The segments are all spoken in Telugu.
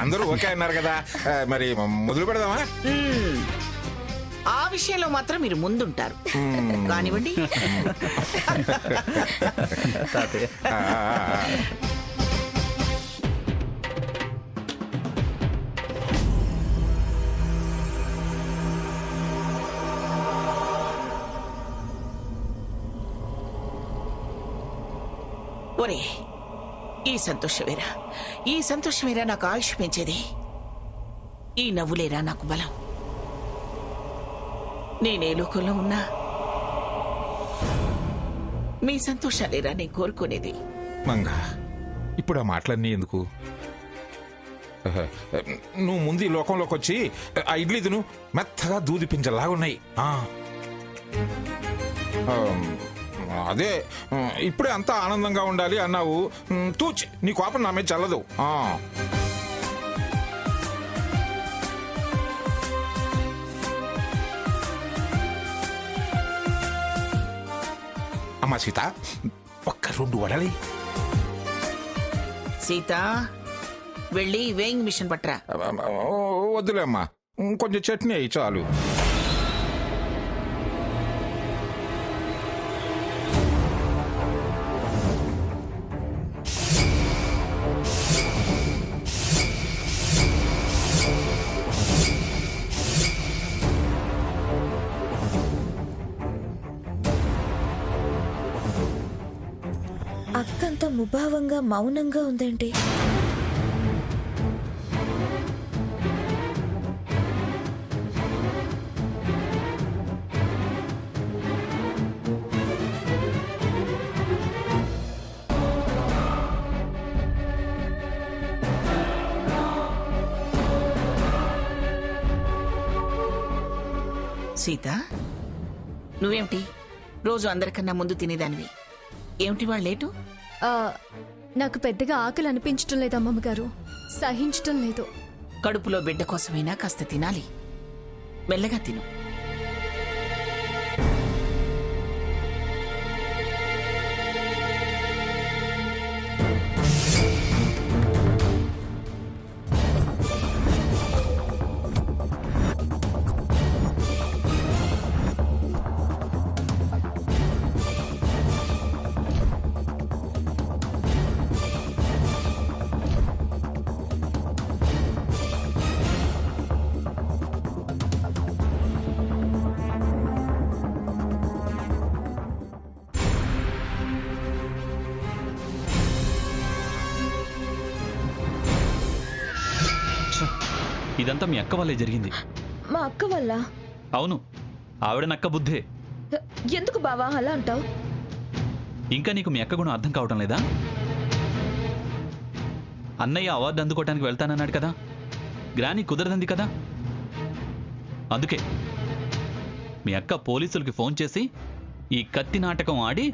అందరూ ఓకే అన్నారు కదా, మరి మొదలు పెడదామా? ఆ విషయంలో మాత్రం మీరు ముందుంటారు కానివ్వండి. ఒరే, ఈ సంతోషమేరా నాకు ఆయుష్ పెంచేది. ఈ నవ్వులేరా నాకు బలం. నేనే లోకంలో ఉన్నా మీ సంతోషాలేరా నేను కోరుకునేది. మంగ, ఇప్పుడు ఆ మాటలన్నీ ఎందుకు? నువ్వు ముందు ఈ లోకంలోకి వచ్చి ఆ ఇడ్లీ తిను, మెత్తగా దూది పింజలాగున్నాయి. అదే ఇప్పుడే అంతా ఆనందంగా ఉండాలి అన్నావు. తూచి నీ కోపం నా మీద చల్లదు. అమ్మా సీత, ఒక్క 2 వడలి. సీత, వెళ్ళి వేయింగ్ మిషన్ పట్టరా. వద్దులే అమ్మా, కొంచెం చట్నీ అయ్యి చాలు. అక్కంత ముభావంగా మౌనంగా ఉందేంటి? సీత, నువ్వేమిటి రోజు అందరికన్నా ముందు తినేదానివి, ఏమిటి వాళ్ళు లేటు? నాకు పెద్దగా ఆకలి అనిపించటం లేదు అమ్మమ్మ గారు, సహించటం లేదు. కడుపులో బిడ్డ కోసమైనా కాస్త తినాలి, మెల్లగా తిను. ఇదంతా మీ అక్క వల్లే జరిగింది. మా అక్క వల్ల? అవును, ఆవిడ నక్క బుద్ధే. ఎందుకు బావా అలా అంటావు? ఇంకా నీకు మీ అక్క గుణం అర్థం కావటం లేదా? అన్నయ్య అవార్డు అందుకోవటానికి వెళ్తానన్నాడు కదా, గ్రాని కుదరదంది కదా. అందుకే మీ అక్క పోలీసులకి ఫోన్ చేసి ఈ కత్తి నాటకం ఆడి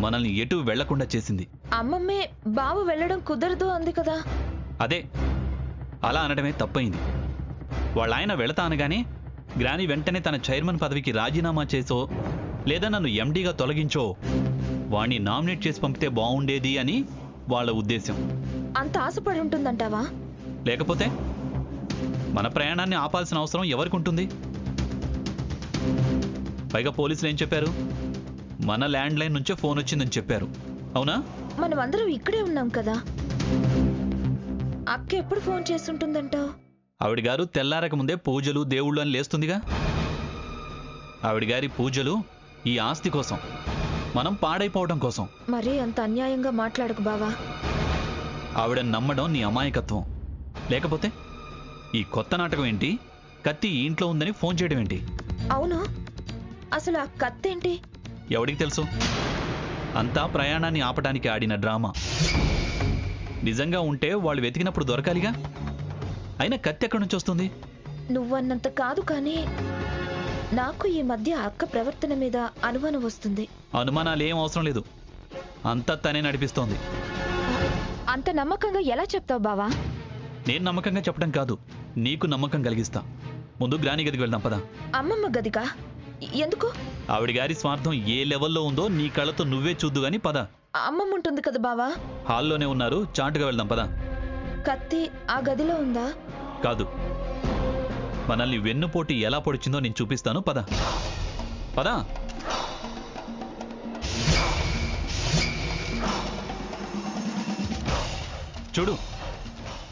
మనల్ని ఎటు వెళ్లకుండా చేసింది. అమ్మమ్మే బావ వెళ్ళడం కుదరదు అంది కదా. అదే, అలా అనడమే తప్పయింది. వాళ్ళ ఆయన వెళతా అనగానే గ్రాని వెంటనే తన చైర్మన్ పదవికి రాజీనామా చేసో లేదా నన్ను ఎండీగా తొలగించో వాణ్ణి నామినేట్ చేసి పంపితే బాగుండేది అని వాళ్ళ ఉద్దేశం. అంత ఆశపడి ఉంటుందంటావా? లేకపోతే మన ప్రయాణాన్ని ఆపాల్సిన అవసరం ఎవరికి ఉంటుంది? పైగా పోలీసులు ఏం చెప్పారు? మన ల్యాండ్ లైన్ నుంచే ఫోన్ వచ్చిందని చెప్పారు. అవునా? మనం అందరం ఇక్కడే ఉన్నాం కదా. అక్క ఎప్పుడు ఫోన్ చేస్తుంటుందంటావు? ఆవిడ గారు తెల్లారక ముందే పూజలు దేవుళ్ళు అని లేస్తుందిగా. ఆవిడ గారి పూజలు ఈ ఆస్తి కోసం, మనం పాడైపోవడం కోసం. మరీ అంత అన్యాయంగా మాట్లాడకు బావా. ఆవిడ నమ్మడం నీ అమాయకత్వం. లేకపోతే ఈ కొత్త నాటకం ఏంటి? కత్తి ఇంట్లో ఉందని ఫోన్ చేయడం ఏంటి? అవును, అసలు ఆ కత్తేంటి? ఎవడికి తెలుసు? అంతా ప్రయాణాన్ని ఆపడానికి ఆడిన డ్రామా. నిజంగా ఉంటే వాళ్ళు వెతికినప్పుడు దొరకాలిగా. అయినా కత్తి ఎక్కడి నుంచి వస్తుంది? నువ్వన్నంత కాదు, కానీ నాకు ఈ మధ్య అక్క ప్రవర్తన మీద అనుమానం వస్తుంది. అనుమానాలు ఏం అవసరం లేదు, అంతా తనే నడిపిస్తోంది. అంత నమ్మకంగా ఎలా చెప్తావు బావా? నేను నమ్మకంగా చెప్పడం కాదు, నీకు నమ్మకం కలిగిస్తా. ముందు గ్రాని గదికి వెళ్దాం పదా. అమ్మమ్మ గదిగా? ఎందుకు? ఆవిడ గారి స్వార్థం ఏ లెవెల్లో ఉందో నీ కళ్ళతో నువ్వే చూద్దు గాని పద. అమ్మమ్మ ఉంటుంది కదా బావా. హాల్లోనే ఉన్నారు, చాటుగా వెళ్దాం పదా. కత్తి ఆ గదిలో ఉందా? కాదు, మనల్ని వెన్నుపోటు ఎలా పొడిచిందో నేను చూపిస్తాను, పద పదా. చూడు,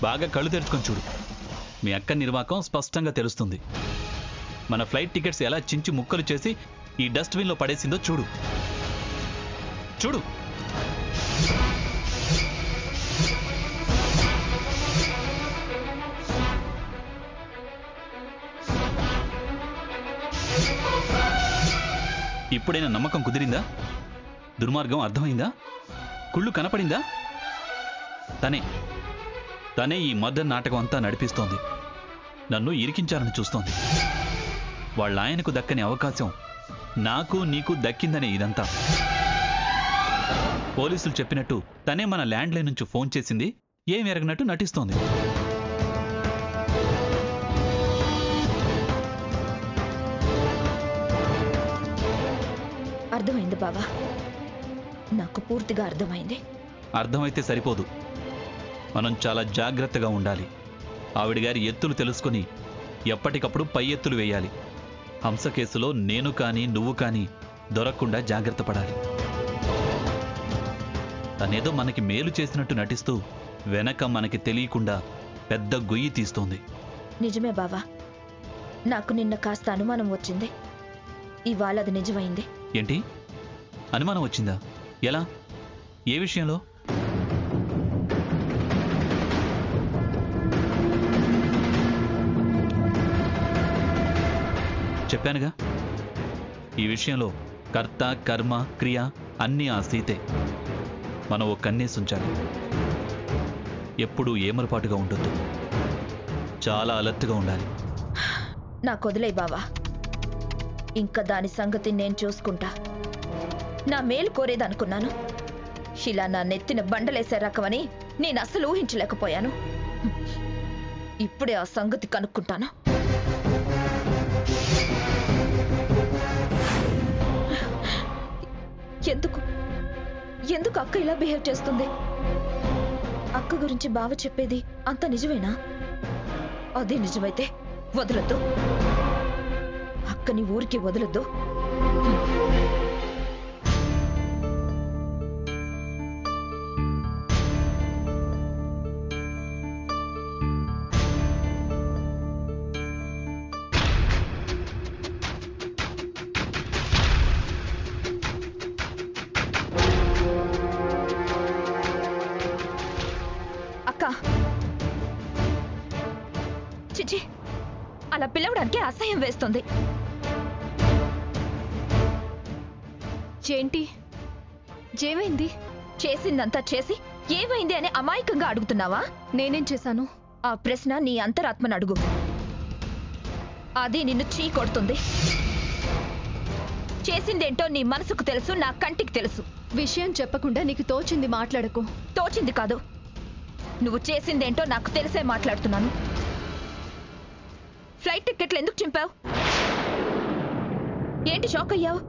బాగా కళ్ళు తెరుచుకొని చూడు. మీ అక్క నిర్వాకం స్పష్టంగా తెలుస్తుంది. మన ఫ్లైట్ టికెట్స్ ఎలా చించి ముక్కలు చేసి ఈ డస్ట్బిన్లో పడేసిందో చూడు. చూడు, ఇప్పుడైనా నమ్మకం కుదిరిందా? దుర్మార్గం అర్థమైందా? కుళ్ళు కనపడిందా? తనే ఈ మదర్ నాటకం అంతా నడిపిస్తోంది. నన్ను ఇరికించాలని చూస్తోంది. వాళ్ళ ఆయనకు దక్కని అవకాశం నాకు నీకు దక్కిందనే ఇదంతా. పోలీసులు చెప్పినట్టు తనే మన ల్యాండ్ లైన్ నుంచి ఫోన్ చేసింది, ఏం ఎరగనట్టు నటిస్తోంది. అర్థమైంది బావా, నాకు పూర్తిగా అర్థమైంది. అర్థమైతే సరిపోదు, మనం చాలా జాగ్రత్తగా ఉండాలి. ఆవిడ గారి ఎత్తులు తెలుసుకుని ఎప్పటికప్పుడు పై ఎత్తులు వేయాలి. హంస కేసులో నేను కానీ నువ్వు కానీ దొరకకుండా జాగ్రత్త పడాలి. తనేదో మనకి మేలు చేసినట్టు నటిస్తూ వెనక మనకి తెలియకుండా పెద్ద గొయ్యి తీస్తోంది. నిజమే బావా, నాకు నిన్న కాస్త అనుమానం వచ్చింది. ఇవాళ అది నిజమైంది. ఏంటి అనుమానం వచ్చిందా? ఎలా? ఏ విషయంలో? చెప్పానుగా, ఈ విషయంలో కర్త కర్మ క్రియ అన్నీ ఆ సీతే. మనం ఓ కన్నేసి ఉంచాలి. ఎప్పుడూ ఏమరపాటుగా ఉండొద్దు, చాలా అలర్ట్గా ఉండాలి. నాకు వదిలే బావా, ఇంకా దాని సంగతి నేను చూసుకుంటా. నా మేలు కోరేదనుకున్నాను, ఇలా నా నెత్తిన బండలేసే రకమని నేను అసలు ఊహించలేకపోయాను. ఇప్పుడే ఆ సంగతి కనుక్కుంటాను. ఎందుకు ఎందుకు అక్క ఇలా బిహేవ్ చేస్తుంది? అక్క గురించి బావ చెప్పేది అంత నిజమేనా? అదే నిజమైతే వదలొద్దు, అక్కని ఊరికి వదలొద్దు. అక్క, చిచి, అలా పిలవడానికి అసహ్యం వేస్తుంది. ఏంటి ఏమైంది? చేసిందంతా చేసి ఏమైంది అని అమాయకంగా అడుగుతున్నావా? నేనేం చేశాను? ఆ ప్రశ్న నీ అంతరాత్మను అడుగు. అది నిన్ను చీ కొడుతుంది. చేసిందేంటో నీ మనసుకు తెలుసు, నా కంటికి తెలుసు. విషయం చెప్పకుండా నీకు తోచింది మాట్లాడకు. తోచింది కాదు, నువ్వు చేసిందేంటో నాకు తెలిసే మాట్లాడుతున్నాను. ఫ్లైట్ టికెట్లు ఎందుకు చింపావు? ఏంటి షాక్ అయ్యావు?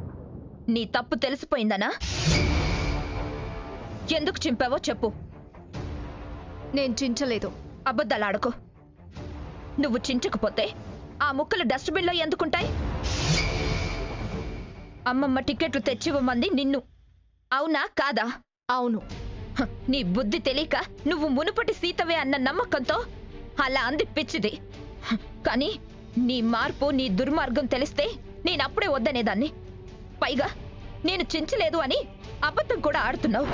నీ తప్పు తెలిసిపోయిందనా? ఎందుకు చింపావో చెప్పు. నేను చించలేదు. అబద్ధాలాడకు. నువ్వు చించకపోతే ఆ ముక్కలు డస్ట్బిన్లో ఎందుకుంటాయి? అమ్మమ్మ టికెట్లు తెచ్చివ్వమంది నిన్ను, అవునా కాదా? అవును. హ, నీ బుద్ధి తెలియక నువ్వు మునుపటి సీతవే అన్న నమ్మకంతో అలా అంది పిచ్చిది. హ, కానీ నీ మార్పు, నీ దుర్మార్గం తెలిస్తే నేనప్పుడే వద్దనేదాన్ని. పైగా నేను చించలేదు అని అబద్ధం కూడా ఆడుతున్నావు.